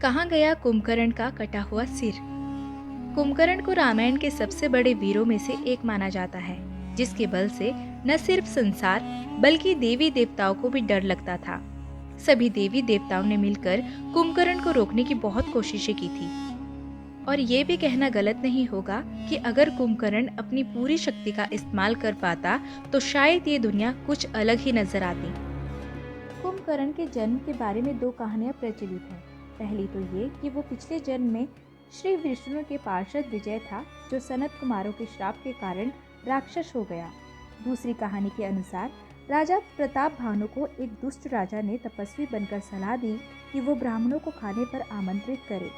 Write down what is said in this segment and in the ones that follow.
कहाँ गया कुंभकर्ण का कटा हुआ सिर। कुंभकर्ण को रामायण के सबसे बड़े वीरों में से एक माना जाता है, जिसके बल से न सिर्फ संसार बल्कि देवी देवताओं को भी डर लगता था। सभी देवी देवताओं ने मिलकर कुंभकर्ण को रोकने की बहुत कोशिशें की थी। और ये भी कहना गलत नहीं होगा कि अगर कुंभकर्ण अपनी पूरी शक्ति का इस्तेमाल कर पाता तो शायद ये दुनिया कुछ अलग ही नजर आती। कुंभकर्ण के जन्म के बारे में दो कहानियां प्रचलित हैं। पहली तो ये कि वो पिछले जन्म में श्री विष्णु के पार्षद विजय था, जो सनत कुमारों के श्राप के कारण राक्षस हो गया। दूसरी कहानी के अनुसार राजा प्रताप भानु को एक दुष्ट राजा ने तपस्वी बनकर सलाह दी कि वो ब्राह्मणों को खाने पर आमंत्रित करे।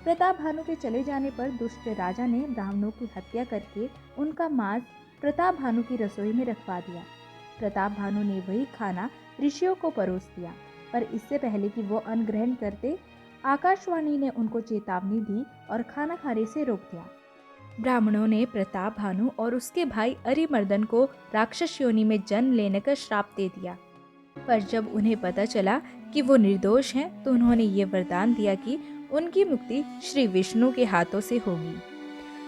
प्रताप भानु के चले जाने पर दुष्ट राजा ने ब्राह्मणों की हत्या करके उनका मांस प्रताप भानु की रसोई में रखवा दिया। प्रताप भानु ने वही खाना ऋषियों को परोस दिया, पर इससे पहले कि वो अन्न ग्रहण करते, आकाशवाणी ने उनको चेतावनी दी और खाना खाने से रोक दिया। ब्राह्मणों ने प्रताप भानु और उसके भाई अरिमर्दन को राक्षस योनि में जन्म लेने का श्राप दे दिया। पर जब उन्हें पता चला कि वो निर्दोष हैं, तो उन्होंने ये वरदान दिया कि उनकी मुक्ति श्री विष्णु के हाथों से होगी।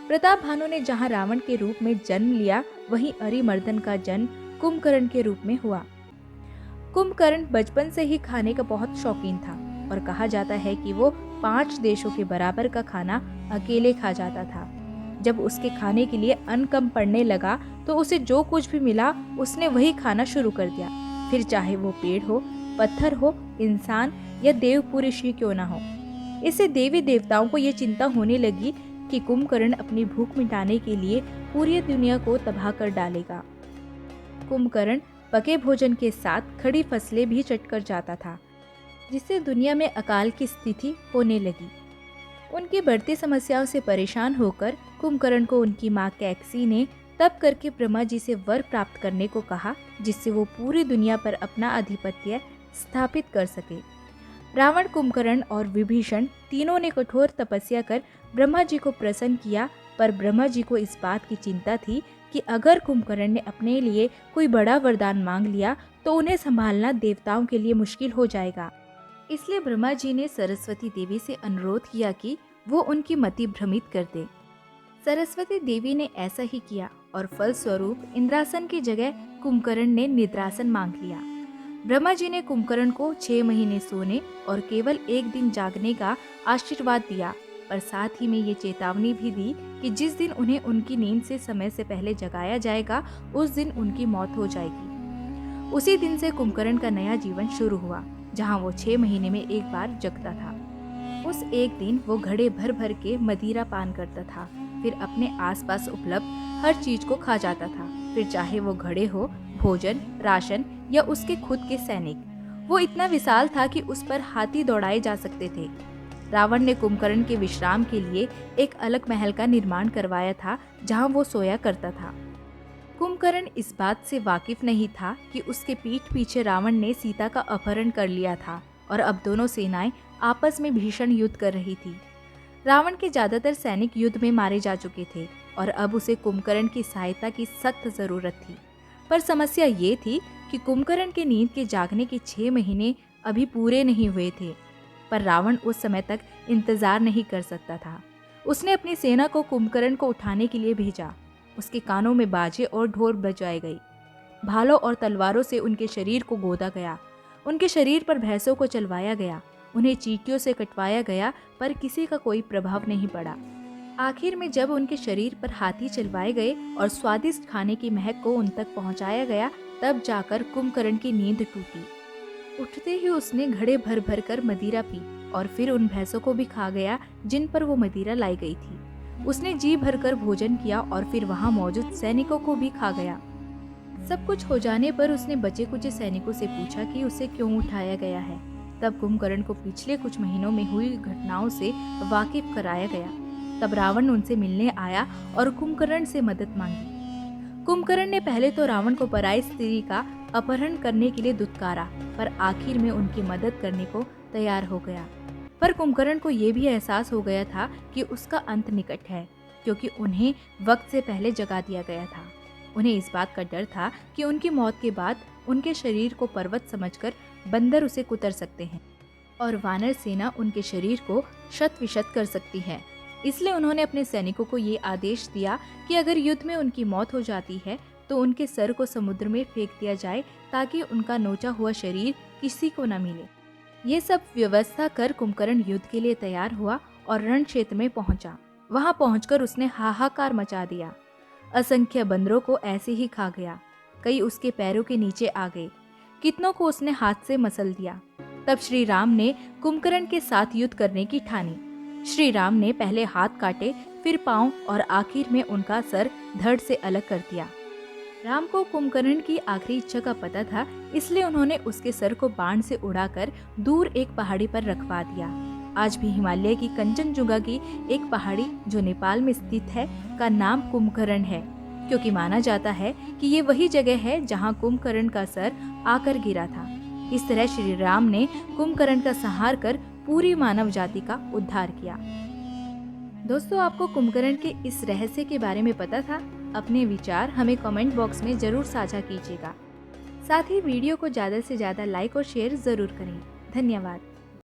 प्रताप भानु ने जहाँ रावण के रूप में जन्म लिया, वहीं अरिमर्दन का जन्म कुंभकर्ण के रूप में हुआ। कुंभकर्ण बचपन से ही खाने का बहुत शौकीन था और कहा जाता है कि वो 5 देशों के बराबर का खाना अकेले खा जाता था। जब उसके खाने के लिए अन्न कम पड़ने लगा तो उसे जो कुछ भी मिला उसने वही खाना शुरू कर दिया, फिर चाहे वो पेड़ हो, पत्थर हो, इंसान या देव पुरुष ही क्यों ना हो। इससे देवी देवताओं को ये चिंता होने लगी कि कुंभकर्ण अपनी भूख मिटाने के लिए पूरी दुनिया को तबाह कर डालेगा। कुंभकर्ण पके भोजन के साथ खड़ी फसलें भी चटकर जाता था, जिससे दुनिया में अकाल की स्थिति होने लगी। उनकी बढ़ती समस्याओं से परेशान होकर कुंभकर्ण को उनकी माँ कैकसी ने तप करके ब्रह्मा जी से वर प्राप्त करने को कहा, जिससे वो पूरी दुनिया पर अपना आधिपत्य स्थापित कर सके। रावण, कुंभकर्ण और विभीषण तीनों ने कठोर तपस्या कर ब्रह्मा जी को प्रसन्न किया, पर ब्रह्मा जी को इस बात की चिंता थी कि अगर कुंभकर्ण ने अपने लिए कोई बड़ा वरदान मांग लिया तो उन्हें संभालना देवताओं के लिए मुश्किल हो जाएगा। इसलिए ब्रह्मा जी ने सरस्वती देवी से अनुरोध किया कि वो उनकी मति भ्रमित कर दे। सरस्वती देवी ने ऐसा ही किया और फलस्वरूप इंद्रासन की जगह कुंभकर्ण ने निद्रासन मांग लिया। ब्रह्मा जी ने कुंभकर्ण को 6 महीने सोने और केवल 1 दिन जागने का आशीर्वाद दिया, पर साथ ही में ये चेतावनी भी दी कि जिस दिन उन्हें उनकी नींद से समय से पहले जगाया जाएगा, उस दिन उनकी मौत हो जाएगी। उसी दिन से कुंभकर्ण का नया जीवन शुरू हुआ, जहां वो 6 महीने में एक बार जगता था। उस एक दिन वो घड़े भर भर के मदिरा पान करता था, फिर अपने आसपास उपलब्ध हर चीज को खा जाता था, फिर चाहे वो घड़े हो, भोजन, राशन या उसके खुद के सैनिक। वो इतना विशाल था कि उस पर हाथी दौड़ाए जा सकते थे। रावण ने कुंभकर्ण के विश्राम के लिए एक अलग महल का निर्माण करवाया था, जहां वो सोया करता था। कुंभकर्ण इस बात से वाकिफ नहीं था कि उसके पीठ पीछे रावण ने सीता का अपहरण कर लिया था और अब दोनों सेनाएं आपस में भीषण युद्ध कर रही थी। रावण के ज्यादातर सैनिक युद्ध में मारे जा चुके थे और अब उसे कुंभकर्ण की सहायता की सख्त जरूरत थी। पर समस्या ये थी कि कुंभकर्ण के नींद के जागने के 6 महीने अभी पूरे नहीं हुए थे, पर रावण उस समय तक इंतजार नहीं कर सकता था। उसने अपनी सेना को कुंभकर्ण को उठाने के लिए भेजा। उसके कानों में बाजे और ढोल बजाए गए। भालों और तलवारों से उनके शरीर को गोदा गया। उनके शरीर पर भैंसों को चलवाया गया। उन्हें चींटियों से कटवाया गया, पर किसी का कोई प्रभाव नहीं पड़ा। आखिर में जब उनके शरीर पर हाथी चलवाए गए और स्वादिष्ट खाने की महक को उन तक पहुंचाया गया, तब जाकर कुंभकर्ण की नींद टूटी। उठते ही उसने घड़े भर भर कर मदिरा पी और फिर उन भैंसों को भी खा गया जिन पर वो मदिरा लाई गई थी। उसने जी भरकर भोजन किया और फिर वहां मौजूद सैनिकों को भी खा गया। सब कुछ हो जाने पर उसने बचे कुछ सैनिकों से पूछा कि उसे क्यों उठाया गया है। तब कुंभकर्ण को पिछले कुछ महीनों में हुई घटनाओं से वाकिफ कराया गया। तब रावण उनसे मिलने आया और कुंभकर्ण से मदद मांगी। कुंभकर्ण ने पहले तो रावण को पराई स्त्री का अपहरण करने के लिए दुत्कारा, पर आखिर में उनकी मदद करने को तैयार हो गया। पर कुंभकर्ण को ये भी एहसास हो गया था कि उसका अंत निकट है, क्योंकि उन्हें वक्त से पहले जगा दिया गया था। उन्हें इस बात का डर था कि उनकी मौत के बाद उनके शरीर को पर्वत समझकर बंदर उसे कुतर सकते हैं। और वानर सेना उनके शरीर को शत विशत कर सकती है। इसलिए उन्होंने अपने सैनिकों को ये आदेश दिया कि अगर युद्ध में उनकी मौत हो जाती है तो उनके सर को समुद्र में फेंक दिया जाए ताकि उनका नोचा हुआ शरीर किसी को न मिले। ये सब व्यवस्था कर कुंभकर्ण युद्ध के लिए तैयार हुआ और रण क्षेत्र में पहुंचा। वहां पहुंचकर उसने हाहाकार मचा दिया। असंख्य बंदरों को ऐसे ही खा गया। कई उसके पैरों के नीचे आ गए। कितनों को उसने हाथ से मसल दिया। तब श्री राम ने कुंभकर्ण के साथ युद्ध करने की ठानी। श्री राम ने पहले हाथ काटे, फिर पांव और आखिर में उनका सर धड़ से अलग कर दिया। राम को कुंभकर्ण की आखिरी इच्छा का पता था, इसलिए उन्होंने उसके सर को बाण से उड़ाकर दूर एक पहाड़ी पर रखवा दिया। आज भी हिमालय की कंचनजुंगा की एक पहाड़ी जो नेपाल में स्थित है का नाम कुंभकर्ण है, क्योंकि माना जाता है कि ये वही जगह है जहाँ कुंभकर्ण का सर आकर गिरा था। इस तरह श्री राम ने कुंभकर्ण का संहार कर पूरी मानव जाति का उद्धार किया। दोस्तों, आपको कुंभकर्ण के इस रहस्य के बारे में पता था? अपने विचार हमें कमेंट बॉक्स में जरूर साझा कीजिएगा। साथ ही वीडियो को ज़्यादा से ज़्यादा लाइक और शेयर जरूर करें। धन्यवाद।